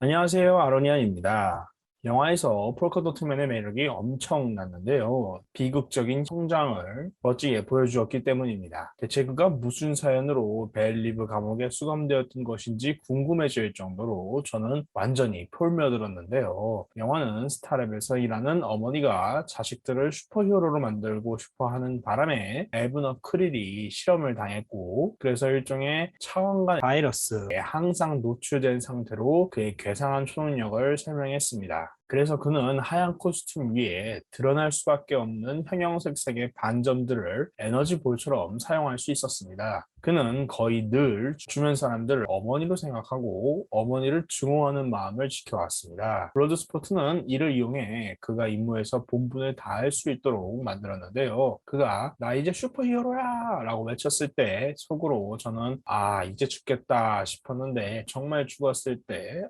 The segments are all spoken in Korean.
안녕하세요. 아로니안입니다. 영화에서 폴카 도트맨의 매력이 엄청났는데요. 비극적인 성장을 멋지게 보여주었기 때문입니다. 대체 그가 무슨 사연으로 벨리브 감옥에 수감되었던 것인지 궁금해질 정도로 저는 완전히 폴며들었는데요. 영화는 스타랩에서 일하는 어머니가 자식들을 슈퍼히어로로 만들고 싶어 하는 바람에 에브너 크릴이 실험을 당했고, 그래서 일종의 차원간 바이러스에 항상 노출된 상태로 그의 괴상한 초능력을 설명했습니다. 그래서 그는 하얀 코스튬 위에 드러날 수밖에 없는 형형색색의 반점들을 에너지 볼처럼 사용할 수 있었습니다. 그는 거의 늘 주변 사람들을 어머니로 생각하고 어머니를 증오하는 마음을 지켜왔습니다. 블러드스포트는 이를 이용해 그가 임무에서 본분을 다할 수 있도록 만들었는데요. 그가 나 이제 슈퍼히어로야 라고 외쳤을 때 속으로 저는 이제 죽겠다 싶었는데, 정말 죽었을 때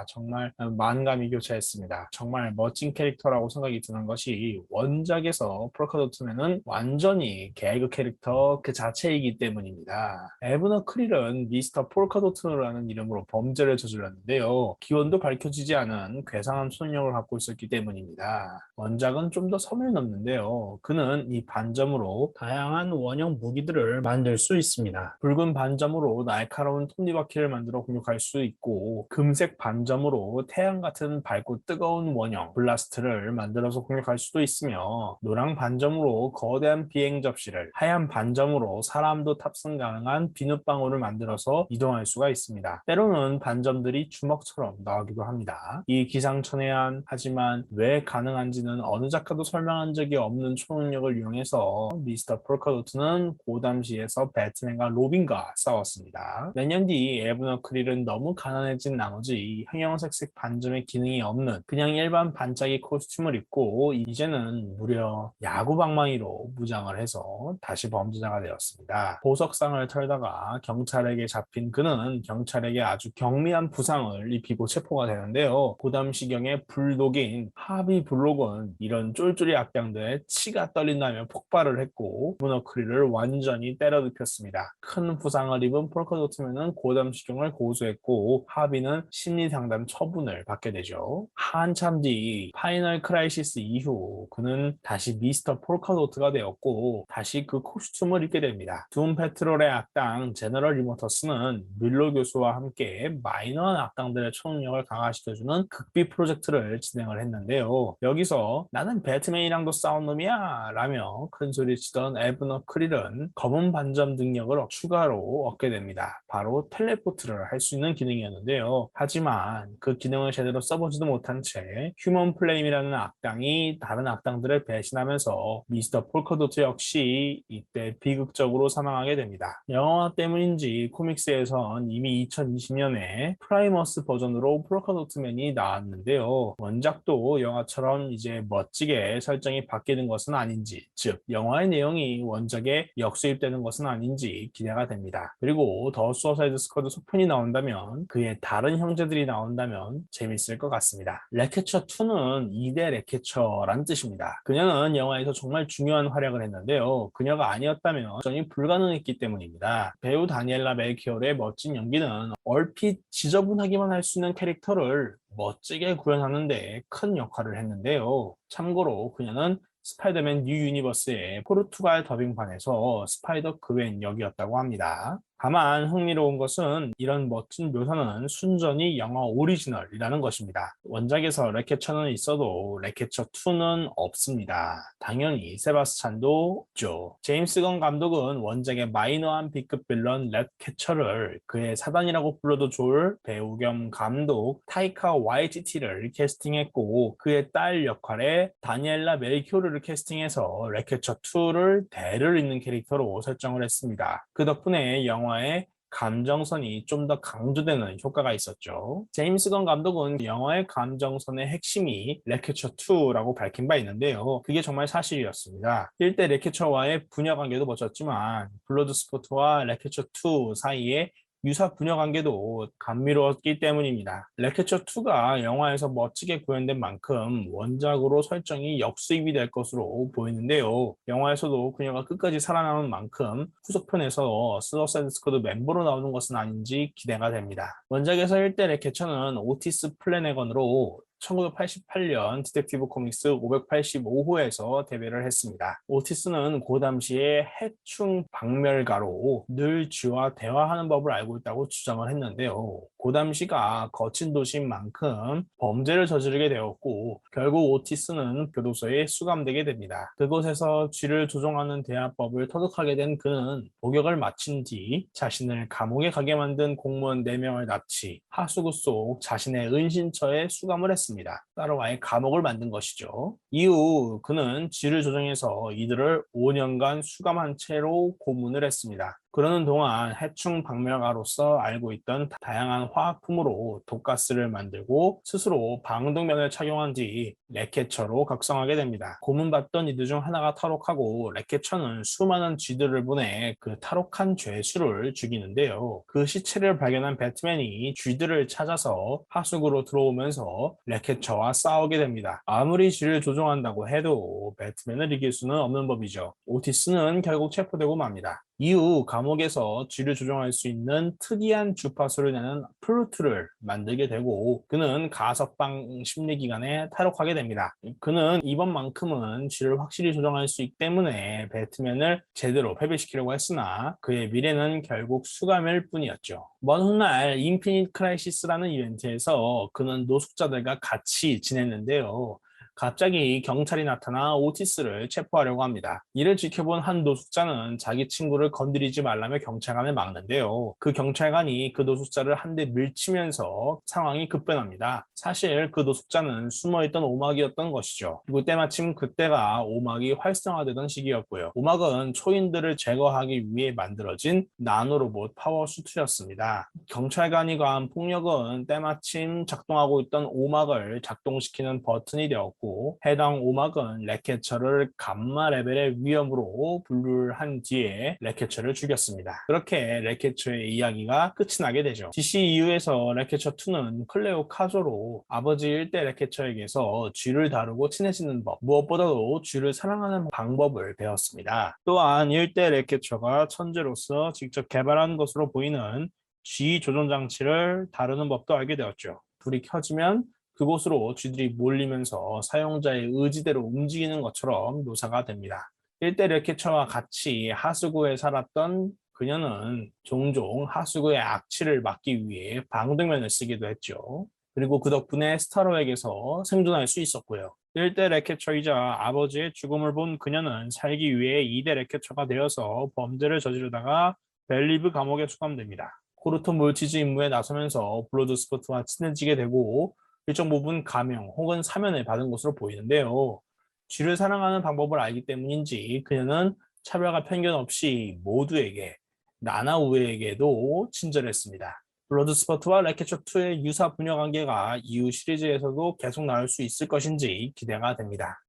정말 만감이 교차했습니다. 정말 멋진 캐릭터라고 생각이 드는 것이, 원작에서 폴카 도트맨은 완전히 개그 캐릭터 그 자체이기 때문입니다. 에브너 크릴은 미스터 폴카 도트라는 이름으로 범죄를 저질렀는데요. 기원도 밝혀지지 않은 괴상한 초능력을 갖고 있었기 때문입니다. 원작은 좀 더 선을 넘는데요. 그는 이 반점으로 다양한 원형 무기들을 만들 수 있습니다. 붉은 반점으로 날카로운 톱니바퀴를 만들어 공격할 수 있고, 금색 반점으로 태양 같은 밝고 뜨거운 원형 블라스트를 만들어서 공격할 수도 있으며, 노랑 반점으로 거대한 비행 접시를, 하얀 반점으로 사람도 탑승 가능한 비눗방울을 만들어서 이동할 수가 있습니다. 때로는 반점들이 주먹처럼 나오기도 합니다. 이 기상천외한, 하지만 왜 가능한지는 어느 작가도 설명한 적이 없는 초능력을 이용해서 미스터 폴카도트는 고담시에서 배트맨과 로빈과 싸웠습니다. 몇 년 뒤 에브너 크릴은 너무 가난해진 나머지 형형색색 반점의 기능이 없는 그냥 일반 반짝이 코스튬을 입고 이제는 무려 야구방망이로 무장을 해서 다시 범죄자가 되었습니다. 보석상을 털다가 경찰에게 잡힌 그는 경찰에게 아주 경미한 부상을 입히고 체포가 되는데요. 고담시경의 불독인 하비 블록은 이런 쫄쫄이 악당들의 치가 떨린다며 폭발을 했고, 문어크리를 완전히 때려눕혔습니다. 큰 부상을 입은 폴카 도트맨은 고담시경을 고소했고, 하비는 심리상담 처분을 받게 되죠. 한참 뒤 파이널 크라이시스 이후 그는 다시 미스터 폴카 도트가 되었고, 다시 그 코스튬을 입게 됩니다. 둠 패트롤의 악당 제너럴 리모터스는 밀로 교수와 함께 마이너한 악당들의 초능력을 강화시켜주는 극비 프로젝트를 진행을 했는데요. 여기서 나는 배트맨이랑도 싸운 놈이야 라며 큰소리치던 에브너 크릴은 검은 반점 능력을 추가로 얻게 됩니다. 바로 텔레포트를 할 수 있는 기능이었는데요. 하지만 그 기능을 제대로 써보지도 못한 채 휴먼 플레임이라는 악당이 다른 악당들을 배신하면서 미스터 폴커도트 역시 이때 비극적으로 사망하게 됩니다. 영화 때문인지 코믹스에선 이미 2020년에 프라이머스 버전으로 폴카도트맨이 나왔는데요. 원작도 영화처럼 이제 멋지게 설정이 바뀌는 것은 아닌지, 즉 영화의 내용이 원작에 역수입되는 것은 아닌지 기대가 됩니다. 그리고 더 수어사이드 스쿼드 속편이 나온다면, 그의 다른 형제들이 나온다면 재밌을 것 같습니다. 레케처 2는 2대 레케처란 뜻입니다. 그녀는 영화에서 정말 중요한 활약을 했는데요. 그녀가 아니었다면 전이 불가능했기 때문입니다. 배우 다니엘라 멜키올의 멋진 연기는 얼핏 지저분하기만 할 수 있는 캐릭터를 멋지게 구현하는 데 큰 역할을 했는데요. 참고로 그녀는 스파이더맨 뉴 유니버스의 포르투갈 더빙판에서 스파이더 그웬 역이었다고 합니다. 다만 흥미로운 것은 이런 멋진 묘사는 순전히 영화 오리지널이라는 것입니다. 원작에서 레케처는 있어도 레케처2는 없습니다. 당연히 세바스찬도 없죠. 제임스 건 감독은 원작의 마이너한 B급 빌런 레케처를 그의 사단이라고 불러도 좋을 배우 겸 감독 타이카 와이티티를 캐스팅했고, 그의 딸 역할에 다니엘라 멜키오르를 캐스팅해서 레케처2를 대를 잇는 캐릭터로 설정을 했습니다. 그 덕분에 영화의 감정선이 좀 더 강조되는 효과가 있었죠. 제임스 건 감독은 영화의 감정선의 핵심이 레케처2라고 밝힌 바 있는데요. 그게 정말 사실이었습니다. 일대 레케처와의 부녀 관계도 멋졌지만 블러드스포트와 레케처2 사이에 유사 부녀 관계도 감미로웠기 때문입니다. 레케처2가 영화에서 멋지게 구현된 만큼 원작으로 설정이 역수입이 될 것으로 보이는데요. 영화에서도 그녀가 끝까지 살아남은 만큼 후속편에서 수어사이드 스쿼드 멤버로 나오는 것은 아닌지 기대가 됩니다. 원작에서 1대 레케처는 오티스 플래네건으로 1988년 디텍티브 코믹스 585호에서 데뷔를 했습니다. 오티스는 그 당시에 해충 박멸가로 늘 쥐와 대화하는 법을 알고 있다고 주장을 했는데요. 그 당시가 거친 도시인 만큼 범죄를 저지르게 되었고 결국 오티스는 교도소에 수감되게 됩니다. 그곳에서 쥐를 조종하는 대화법을 터득하게 된 그는 복역을 마친 뒤 자신을 감옥에 가게 만든 공무원 4명을 납치, 하수구 속 자신의 은신처에 수감을 했습니다. 따로 아예 감옥을 만든 것이죠. 이후 그는 쥐를 조정해서 이들을 5년간 수감한 채로 고문을 했습니다. 그러는 동안 해충 박멸가로서 알고 있던 다양한 화학품으로 독가스를 만들고 스스로 방독면을 착용한 뒤 레케처로 각성하게 됩니다. 고문받던 이들 중 하나가 탈옥하고 레케처는 수많은 쥐들을 보내 그 탈옥한 죄수를 죽이는데요. 그 시체를 발견한 배트맨이 쥐들을 찾아서 하수구로 들어오면서 레케처와 싸우게 됩니다. 아무리 쥐를 조종한다고 해도 배트맨을 이길 수는 없는 법이죠. 오티스는 결국 체포되고 맙니다. 이후 감옥에서 쥐를 조종할 수 있는 특이한 주파수를 내는 플루트를 만들게 되고 그는 가석방 심리기간에 탈옥하게 됩니다. 그는 이번만큼은 쥐를 확실히 조종할 수 있기 때문에 배트맨을 제대로 패배시키려고 했으나 그의 미래는 결국 수감일 뿐이었죠. 먼 훗날 인피니트 크라이시스라는 이벤트에서 그는 노숙자들과 같이 지냈는데요. 갑자기 경찰이 나타나 오티스를 체포하려고 합니다. 이를 지켜본 한 노숙자는 자기 친구를 건드리지 말라며 경찰관을 막는데요. 그 경찰관이 그 노숙자를 한 대 밀치면서 상황이 급변합니다. 사실 그 노숙자는 숨어있던 오막이었던 것이죠. 그리고 때마침 그때가 오막이 활성화되던 시기였고요. 오막은 초인들을 제거하기 위해 만들어진 나노로봇 파워슈트였습니다. 경찰관이 가한 폭력은 때마침 작동하고 있던 오막을 작동시키는 버튼이 되었고 해당 오막은 레케처를 감마 레벨의 위험으로 분류를 한 뒤에 레케처를 죽였습니다. 그렇게 레케처의 이야기가 끝이 나게 되죠. DCEU에서 레케처2는 클레오 카조로 아버지 1대 레케처에게서 쥐를 다루고 친해지는 법, 무엇보다도 쥐를 사랑하는 방법을 배웠습니다. 또한 1대 레케처가 천재로서 직접 개발한 것으로 보이는 쥐 조종 장치를 다루는 법도 알게 되었죠. 불이 켜지면 그곳으로 쥐들이 몰리면서 사용자의 의지대로 움직이는 것처럼 묘사가 됩니다. 1대 레케처와 같이 하수구에 살았던 그녀는 종종 하수구의 악취를 막기 위해 방독면을 쓰기도 했죠. 그리고 그 덕분에 스타로에게서 생존할 수 있었고요. 1대 레케처이자 아버지의 죽음을 본 그녀는 살기 위해 2대 레케처가 되어서 범죄를 저지르다가 벨리브 감옥에 수감됩니다. 코르톤 몰티즈 임무에 나서면서 블러드스포트와 친해지게 되고 일정 부분 감형 혹은 사면을 받은 것으로 보이는데요. 쥐를 사랑하는 방법을 알기 때문인지 그녀는 차별과 편견 없이 모두에게, 나나우에게도 친절했습니다. 블러드스포트와 레케처2의 유사 부녀 관계가 이후 시리즈에서도 계속 나올 수 있을 것인지 기대가 됩니다.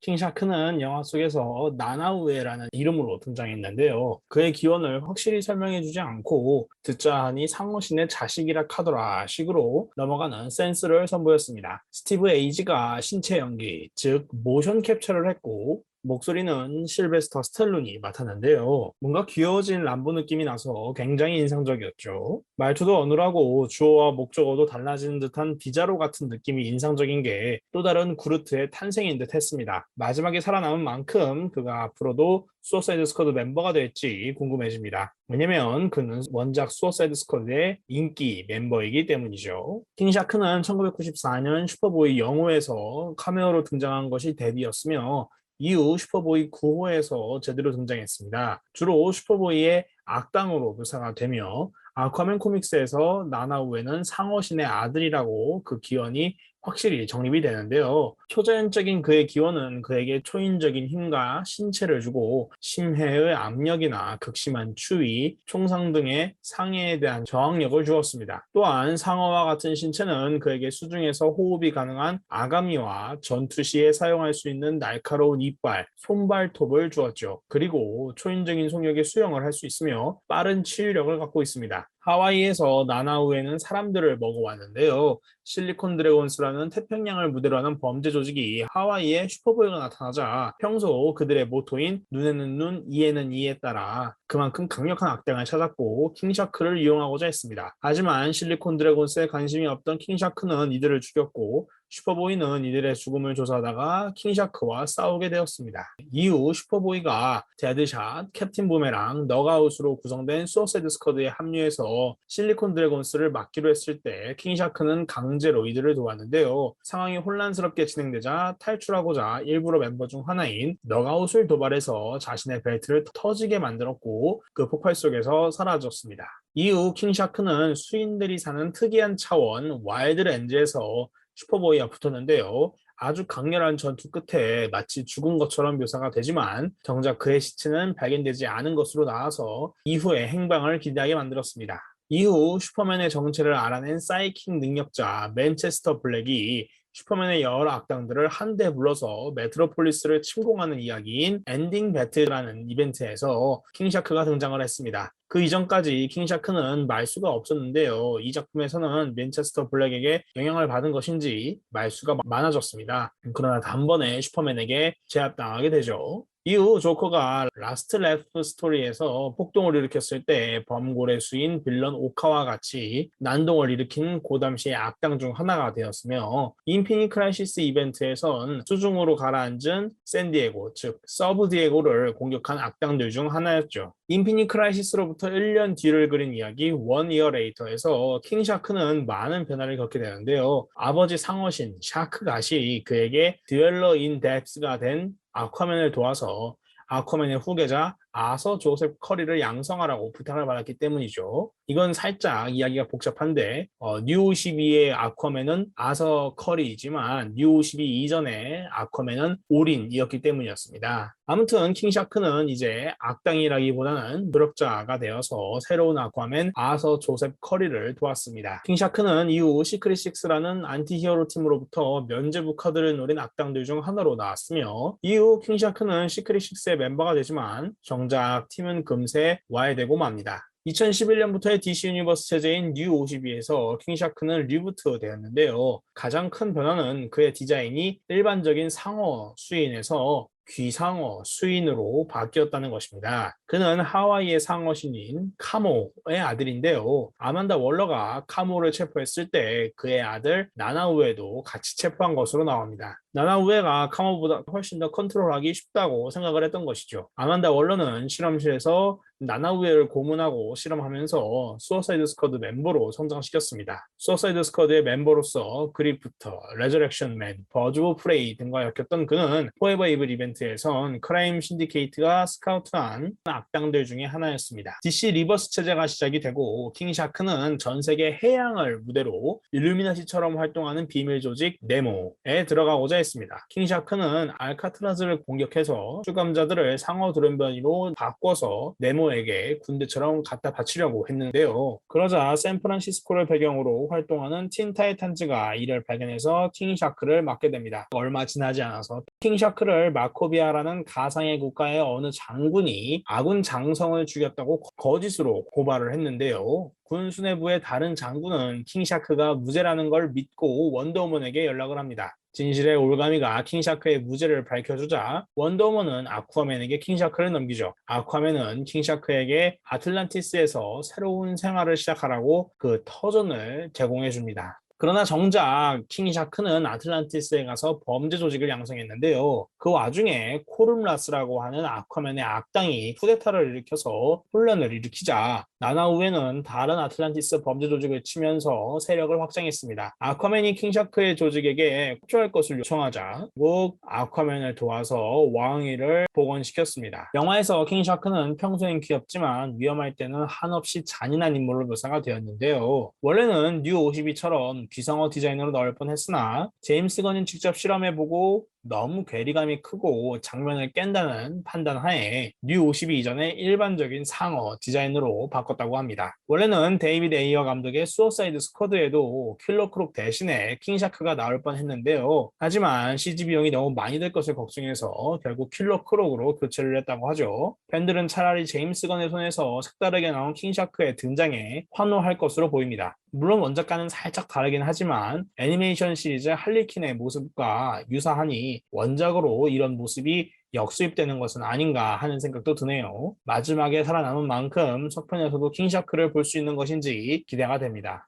킹샤크는 영화 속에서 나나우에라는 이름으로 등장했는데요. 그의 기원을 확실히 설명해주지 않고 듣자 하니 상어신의 자식이라 카더라 식으로 넘어가는 센스를 선보였습니다. 스티브 에이지가 신체 연기, 즉 모션 캡처를 했고 목소리는 실베스터 스텔론이 맡았는데요. 뭔가 귀여워진 람보 느낌이 나서 굉장히 인상적이었죠. 말투도 어눌하고 주어와 목적어도 달라지는 듯한 디자로 같은 느낌이 인상적인 게 또 다른 구르트의 탄생인 듯 했습니다. 마지막에 살아남은 만큼 그가 앞으로도 수어사이드 스쿼드 멤버가 될지 궁금해집니다. 왜냐면 그는 원작 수어사이드 스쿼드의 인기 멤버이기 때문이죠. 킹샤크는 1994년 슈퍼보이 영호에서 카메오로 등장한 것이 데뷔였으며 이후 슈퍼보이 9호에서 제대로 등장했습니다. 주로 슈퍼보이의 악당으로 묘사가 되며 아쿠아맨 코믹스에서 나나우에는 상어신의 아들이라고 그 기원이 확실히 정립이 되는데요. 초자연적인 그의 기원은 그에게 초인적인 힘과 신체를 주고 심해의 압력이나 극심한 추위, 총상 등의 상해에 대한 저항력을 주었습니다. 또한 상어와 같은 신체는 그에게 수중에서 호흡이 가능한 아가미와 전투 시에 사용할 수 있는 날카로운 이빨, 손발톱을 주었죠. 그리고 초인적인 속력의 수영을 할 수 있으며 빠른 치유력을 갖고 있습니다. 하와이에서 나나우에는 사람들을 먹어왔는데요. 실리콘 드래곤스라는 태평양을 무대로 하는 범죄 조직이 하와이에 슈퍼보이가 나타나자 평소 그들의 모토인 눈에는 눈, 이에는 이에 따라 그만큼 강력한 악당을 찾았고 킹샤크를 이용하고자 했습니다. 하지만 실리콘 드래곤스에 관심이 없던 킹샤크는 이들을 죽였고 슈퍼보이는 이들의 죽음을 조사하다가 킹샤크와 싸우게 되었습니다. 이후 슈퍼보이가 데드샷, 캡틴 부메랑, 너가웃으로 구성된 수어사이드 스쿼드에 합류해서 실리콘 드래곤스를 막기로 했을 때 킹샤크는 강제로 이들을 도왔는데요. 상황이 혼란스럽게 진행되자 탈출하고자 일부러 멤버 중 하나인 너가웃을 도발해서 자신의 벨트를 터지게 만들었고 그 폭발 속에서 사라졌습니다. 이후 킹샤크는 수인들이 사는 특이한 차원 와일드 렌즈에서 슈퍼보이와 붙었는데요. 아주 강렬한 전투 끝에 마치 죽은 것처럼 묘사가 되지만 정작 그의 시체는 발견되지 않은 것으로 나와서 이후의 행방을 기대하게 만들었습니다. 이후 슈퍼맨의 정체를 알아낸 사이킥 능력자 맨체스터 블랙이 슈퍼맨의 여러 악당들을 한데 불러서 메트로폴리스를 침공하는 이야기인 엔딩 배틀이라는 이벤트에서 킹샤크가 등장을 했습니다. 그 이전까지 킹샤크는 말수가 없었는데요. 이 작품에서는 맨체스터 블랙에게 영향을 받은 것인지 말수가 많아졌습니다. 그러나 단번에 슈퍼맨에게 제압당하게 되죠. 이후 조커가 라스트 랩프 스토리에서 폭동을 일으켰을 때 범고래 수인 빌런 오카와 같이 난동을 일으킨 그 당시의 악당 중 하나가 되었으며 인피니 크라이시스 이벤트에선 수중으로 가라앉은 샌디에고 즉 서브 디에고를 공격한 악당들 중 하나였죠. 인피니 크라이시스로부터 1년 뒤를 그린 이야기 원 이어 레이터에서 킹샤크는 많은 변화를 겪게 되는데요. 아버지 상어신 샤크갓이 그에게 듀엘러 인 뎁스가 된 아쿠아맨을 도와서 아쿠아맨의 후계자 아서 조셉 커리를 양성하라고 부탁을 받았기 때문이죠. 이건 살짝 이야기가 복잡한데 뉴 52의 아쿠아맨은 아서 커리이지만 뉴 52 이전의 아쿠아맨은 올인이었기 때문이었습니다. 아무튼 킹샤크는 이제 악당이라기보다는 노력자가 되어서 새로운 아쿠아맨 아서 조셉 커리를 도왔습니다. 킹샤크는 이후 시크릿6라는 안티히어로 팀으로부터 면죄부 카드를 노린 악당들 중 하나로 나왔으며 이후 킹샤크는 시크릿6의 멤버가 되지만 정작 팀은 금세 와해되고 맙니다. 2011년부터의 DC 유니버스 체제인 뉴 52에서 킹샤크는 리부트 되었는데요. 가장 큰 변화는 그의 디자인이 일반적인 상어 수인에서 귀상어 수인으로 바뀌었다는 것입니다. 그는 하와이의 상어신인 카모의 아들인데요. 아만다 월러가 카모를 체포했을 때 그의 아들 나나우에도 같이 체포한 것으로 나옵니다. 나나우에가 카모보다 훨씬 더 컨트롤하기 쉽다고 생각을 했던 것이죠. 아만다 월러는 실험실에서 나나우에를 고문하고 실험하면서 수어사이드 스쿼드 멤버로 성장시켰습니다. 수어사이드 스쿼드의 멤버로서 그리프터, 레저렉션 맨, 버즈 오브 프레이 등과 엮였던 그는 포에버 이블 이벤트에선 크라임 신디케이트가 스카우트한 악당들 중에 하나였습니다. DC 리버스 체제가 시작이 되고 킹샤크는 전 세계 해양을 무대로 일루미나티처럼 활동하는 비밀 조직 네모에 들어가고자 했습니다. 킹샤크는 알카트라즈를 공격해서 수감자들을 상어 돌연변이로 바꿔서 네모에게 군대처럼 갖다 바치려고 했는데요. 그러자 샌프란시스코를 배경으로 활동하는 틴 타이탄즈가 이를 발견해서 킹샤크를 맡게 됩니다. 얼마 지나지 않아서 킹샤크를 마코비아라는 가상의 국가의 어느 장군이 아군 장성을 죽였다고 거짓으로 고발을 했는데요. 군 수뇌부의 다른 장군은 킹샤크가 무죄라는 걸 믿고 원더우먼에게 연락을 합니다. 진실의 올가미가 킹샤크의 무죄를 밝혀주자 원더우먼은 아쿠아맨에게 킹샤크를 넘기죠. 아쿠아맨은 킹샤크에게 아틀란티스에서 새로운 생활을 시작하라고 그 터전을 제공해줍니다. 그러나 정작 킹샤크는 아틀란티스에 가서 범죄 조직을 양성했는데요. 그 와중에 코름라스라고 하는 아쿠아맨의 악당이 쿠데타를 일으켜서 혼란을 일으키자 나나우에는 다른 아틀란티스 범죄 조직을 치면서 세력을 확장했습니다. 아쿠아맨이 킹샤크의 조직에게 협조할 것을 요청하자 결국 아쿠아맨을 도와서 왕위를 복원시켰습니다. 영화에서 킹샤크는 평소엔 귀엽지만 위험할 때는 한없이 잔인한 인물로 묘사가 되었는데요. 원래는 뉴 52처럼 귀상어 디자인으로 나올 뻔했으나 제임스 건이 직접 실험해보고 너무 괴리감이 크고 장면을 깬다는 판단 하에 뉴 52 이전의 일반적인 상어 디자인으로 바꿨다고 합니다. 원래는 데이비드 에이어 감독의 수어사이드 스쿼드에도 킬러 크록 대신에 킹샤크가 나올 뻔했는데요. 하지만 CG 비용이 너무 많이 들 것을 걱정해서 결국 킬러 크록으로 교체를 했다고 하죠. 팬들은 차라리 제임스 건의 손에서 색다르게 나온 킹샤크의 등장에 환호할 것으로 보입니다. 물론 원작과는 살짝 다르긴 하지만 애니메이션 시리즈 할리퀸의 모습과 유사하니 원작으로 이런 모습이 역수입되는 것은 아닌가 하는 생각도 드네요. 마지막에 살아남은 만큼 속편에서도 킹샤크를 볼 수 있는 것인지 기대가 됩니다.